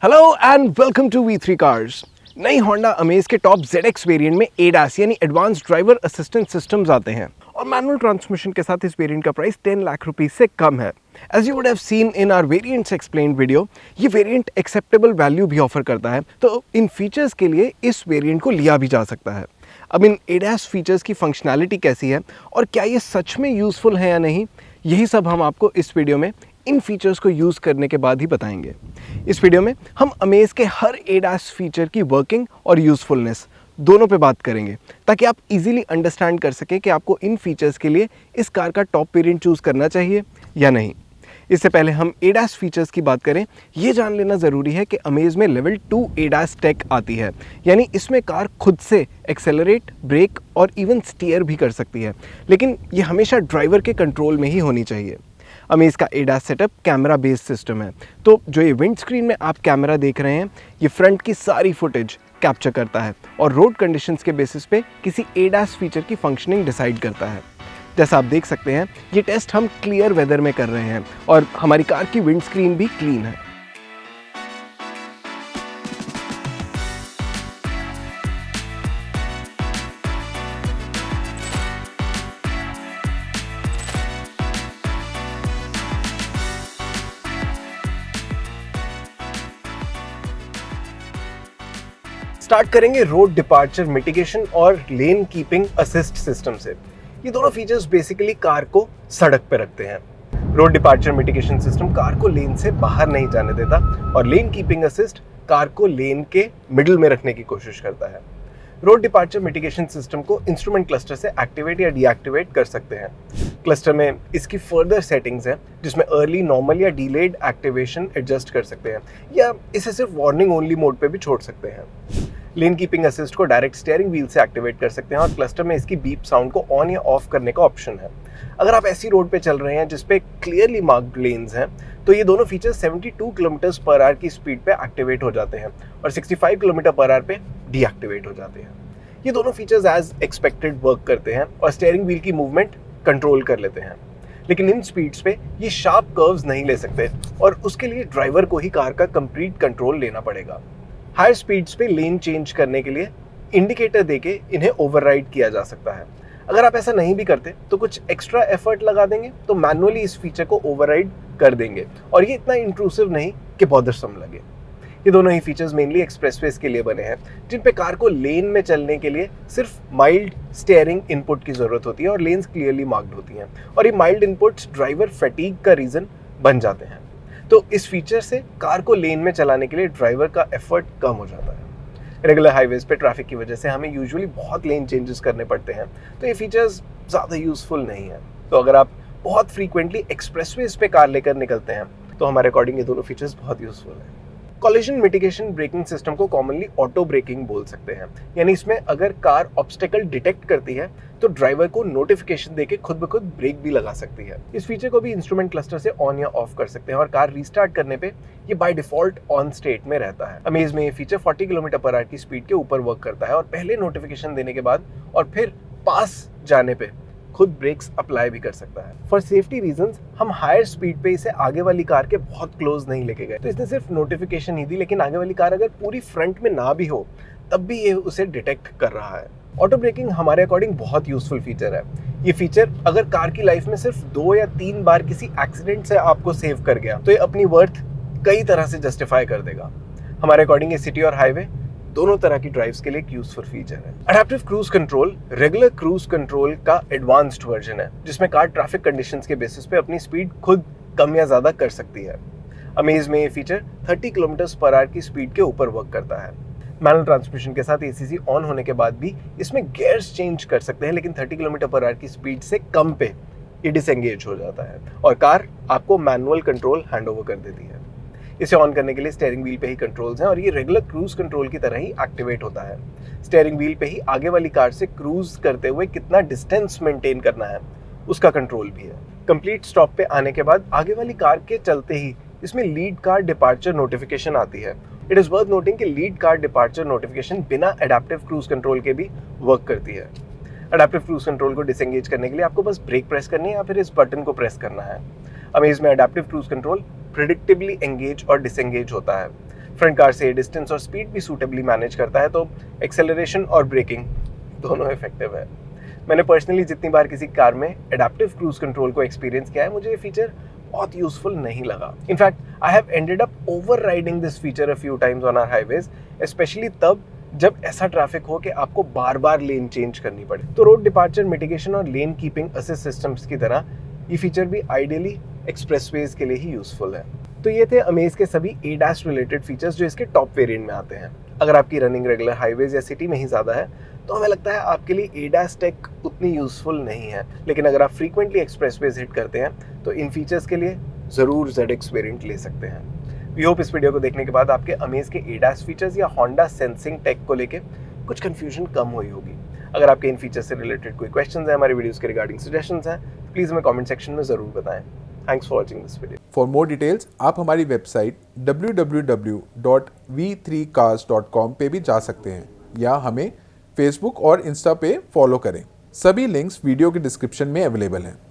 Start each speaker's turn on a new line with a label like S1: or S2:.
S1: Hello and welcome to V3 cars. नई Honda Amaze के top ZX variant में ADAS यानी एडवांस ड्राइवर असिस्टेंट सिस्टम्स आते हैं और मैनुअल ट्रांसमिशन के साथ इस वेरिएंट का प्राइस 10 लाख रुपीस से कम है। As you would have seen in our variants explained video, ये वेरिएंट एक्सेप्टेबल वैल्यू भी ऑफर करता है, तो इन फीचर्स के लिए इस वेरिएंट को लिया भी जा सकता है। अब इन ADAS फीचर्स की फंक्शनैलिटी कैसी है और क्या ये सच में यूजफुल है या नहीं, यही सब हम आपको इस वीडियो में इन फीचर्स को यूज़ करने के बाद ही बताएंगे। इस वीडियो में हम अमेज के हर ADAS फीचर की वर्किंग और यूज़फुलनेस दोनों पे बात करेंगे, ताकि आप इजीली अंडरस्टैंड कर सकें कि आपको इन फीचर्स के लिए इस कार का टॉप वेरिएंट चूज़ करना चाहिए या नहीं। इससे पहले हम ADAS फीचर्स की बात करें, ये जान लेना ज़रूरी है कि अमेज में लेवल 2 ADAS टेक आती है, यानी इसमें कार खुद से एक्सेलरेट, ब्रेक और इवन स्टीयर भी कर सकती है, लेकिन ये हमेशा ड्राइवर के कंट्रोल में ही होनी चाहिए। अमेज का ADAS setup camera based system है, तो जो ये विंड स्क्रीन में आप कैमरा देख रहे हैं, ये फ्रंट की सारी फुटेज कैप्चर करता है और रोड कंडीशंस के बेसिस पे किसी ADAS फीचर की फंक्शनिंग डिसाइड करता है। जैसा आप देख सकते हैं, ये टेस्ट हम क्लियर वेदर में कर रहे हैं और हमारी कार की विंड स्क्रीन भी क्लीन है। स्टार्ट करेंगे रोड डिपार्चर मिटिगेशन और लेन कीपिंग असिस्ट सिस्टम से। ये दोनों फीचर्स बेसिकली कार को सड़क पे रखते हैं। Road departure mitigation system car को लेन से बाहर नहीं जाने देता और लेन कीपिंग असिस्ट कार को लेन के मिडिल में रखने की कोशिश करता है। रोड डिपार्चर मिटिगेशन सिस्टम को इंस्ट्रूमेंट क्लस्टर से एक्टिवेट या डीएक्टिवेट कर सकते हैं। क्लस्टर में इसकी फर्दर सेटिंग्स हैं, जिसमें अर्ली, नॉर्मल या डिलेड एक्टिवेशन एडजस्ट कर सकते हैं, या इसे सिर्फ वार्निंग ओनली मोड पे भी छोड़ सकते हैं। लेन कीपिंग असिस्ट को डायरेक्ट स्टीयरिंग व्हील से एक्टिवेट कर सकते हैं और क्लस्टर में इसकी बीप साउंड को ऑन या ऑफ करने का ऑप्शन है। अगर आप ऐसी रोड पे चल रहे हैं जिसपे क्लियरली मार्क्ड लेन्स हैं, तो ये दोनों फीचर्स 72 किलोमीटर/आवर की स्पीड पे एक्टिवेट हो जाते हैं और 65 किलोमीटर/आवर पे डीएक्टिवेट हो जाते हैं। ये दोनों फीचर्स एज एक्सपेक्टेड वर्क करते हैं और स्टीयरिंग व्हील की मूवमेंट कंट्रोल कर लेते हैं, लेकिन इन स्पीड्स पे ये शार्प कर्व्स नहीं ले सकते और उसके लिए ड्राइवर को ही कार का कंप्लीट कंट्रोल लेना पड़ेगा। हायर स्पीड्स पे लेन चेंज करने के लिए इंडिकेटर देके इन्हें ओवरराइड किया जा सकता है। अगर आप ऐसा नहीं भी करते तो कुछ एक्स्ट्रा एफर्ट लगा देंगे तो मैनुअली इस फीचर को ओवरराइड कर देंगे और ये इतना इंट्रूसिव नहीं कि बॉदरसम लगे। ये दोनों ही फीचर्स मेनली एक्सप्रेसवेज के लिए बने हैं, जिन पे कार को लेन में चलने के लिए सिर्फ माइल्ड स्टीयरिंग इनपुट की जरूरत होती है और लेन्स क्लियरली मार्क्ड होती हैं, और ये माइल्ड इनपुट्स ड्राइवर फैटीग का रीजन बन जाते हैं। तो इस फीचर से कार को लेन में चलाने के लिए ड्राइवर का एफर्ट कम हो जाता है। रेगुलर हाईवेज पे ट्रैफिक की वजह से हमें यूजुअली बहुत लेन चेंजेस करने पड़ते हैं, तो ये फीचर्स ज़्यादा यूजफुल नहीं है। तो अगर आप बहुत फ्रीक्वेंटली एक्सप्रेसवेज पे कार लेकर निकलते हैं, तो हमारे अकॉर्डिंग ये दोनों फीचर्स बहुत यूजफुल हैं। कॉलिजन मिटिगेशन ब्रेकिंग सिस्टम को कॉमनली ऑटो ब्रेकिंग बोल सकते हैं, यानी इसमें अगर कार ऑब्स्टेकल डिटेक्ट करती है तो ड्राइवर को नोटिफिकेशन देके खुद ब खुद ब्रेक भी लगा सकती है। इस फीचर को भी इंस्ट्रूमेंट क्लस्टर से ऑन या ऑफ कर सकते हैं और कार रीस्टार्ट करने पे ये बाय डिफॉल्ट ऑन स्टेट में रहता है। अमेज में ये फीचर 40 किलोमीटर/आवर की स्पीड के ऊपर वर्क करता है और पहले नोटिफिकेशन देने के बाद और फिर पास जाने पे खुद ब्रेक्स अप्लाई भी कर सकता है। फॉर सेफ्टी रीजंस हम हायर स्पीड पे इसे आगे वाली कार के बहुत क्लोज नहीं लेके गए, तो इसने सिर्फ नोटिफिकेशन ही दी, लेकिन आगे वाली कार अगर पूरी फ्रंट में ना भी हो तब भी ये उसे डिटेक्ट कर रहा है। ऑटो ब्रेकिंग हमारे अकॉर्डिंग बहुत यूजफुल फीचर है। ये फीचर अगर कार की लाइफ में सिर्फ 2 या 3 बार किसी एक्सीडेंट से आपको सेव कर गया, तो ये अपनी वर्थ कई तरह से जस्टिफाई कर देगा। हमारे अकॉर्डिंग ये सिटी और हाईवे दोनों तरह की ड्राइव्स के लिए एक यूजफुल फीचर है। Adaptive cruise control regular cruise control का एडवांस्ड वर्जन है, जिसमें कार ट्रैफिक कंडीशंस के बेसिस पे अपनी स्पीड खुद कम या ज्यादा कर सकती है। अमेज में ये फीचर 30 किलोमीटर/आवर की स्पीड के ऊपर वर्क करता है। मैनुअल ट्रांसमिशन के साथ ACC ऑन होने के बाद भी इसमें गियर्स चेंज कर सकते हैं, लेकिन 30 किलोमीटर/आवर की स्पीड से कम पे ये डिसएंगेज हो जाता है और कार आपको मैनुअल कंट्रोल हैंड ओवर कर देती है। इसे ऑन करने के लिए स्टीयरिंग व्हील पे ही कंट्रोल्स हैं और ये रेगुलर क्रूज कंट्रोल की तरह ही एक्टिवेट होता है। स्टीयरिंग व्हील पे ही आगे वाली कार से क्रूज करते हुए कितना डिस्टेंस मेंटेन करना है उसका कंट्रोल भी है। कंप्लीट स्टॉप पे आने के बाद आगे वाली कार के चलते ही इसमें लीड कार डिपार्चर नोटिफिकेशन आती है। इट इज वर्थ नोटिंग कि लीड कार डिपार्चर नोटिफिकेशन बिना एडेप्टिव क्रूज कंट्रोल के भी वर्क करती है। एडेप्टिव क्रूज कंट्रोल को डिसएंगेज करने के लिए आपको बस ब्रेक प्रेस करनी है या फिर इस बटन को प्रेस करना है। अमेज में एडेप्टिव क्रूज कंट्रोल प्रेडिक्टिबली एंगेज और डिसएंगेज होता है। फ्रंट कार से डिस्टेंस और स्पीड भी सूटेबली मैनेज करता है, तो एक्सेलरेशन और ब्रेकिंग दोनों इफेक्टिव है। मैंने पर्सनली जितनी बार किसी कार में एडेप्टिव क्रूज कंट्रोल को एक्सपीरियंस किया है, मुझे ये फीचर बहुत यूजफुल नहीं लगा। In fact I have ended up overriding this feature a few times on our highways, specially तब जब ऐसा ट्रैफिक हो कि आपको बार बार लेन चेंज करनी पड़े। तो रोड डिपार्चर मिटिगेशन और लेन कीपिंग असिस्ट सिस्टम्स की तरह ये फीचर भी आइडियली एक्सप्रेसवेज के लिए ही यूजफुल है। तो ये थे अमेज के सभी ADAS रिलेटेड फीचर्स जो इसके टॉप वेरिएंट में आते हैं। अगर आपकी रनिंग रेगुलर हाईवेज या सिटी में ही ज़्यादा है तो हमें लगता है आपके लिए ADAS टेक उतनी यूजफुल नहीं है, लेकिन अगर आप फ्रीक्वेंटली एक्सप्रेसवेज हिट करते हैं तो इन फीचर्स के लिए ज़रूर ZX वेरिएंट ले सकते हैं। वी होप इस वीडियो को देखने के बाद आपके अमेज के ADAS फीचर्स या होंडा सेंसिंग टेक को लेके कुछ कन्फ्यूजन कम हुई होगी। अगर आपके इन फीचर्स से रिलेटेड कोई क्वेश्चंस हैं, हमारे वीडियोस के रिगार्डिंग सजेशंस हैं, प्लीज़ हमें कमेंट सेक्शन में ज़रूर बताएं। Thanks for watching this video.
S2: For more details आप हमारी वेबसाइट www.v3cars.com पे भी जा सकते हैं या हमें फेसबुक और इंस्टा पे फॉलो करें। सभी लिंक्स वीडियो के डिस्क्रिप्शन में अवेलेबल हैं।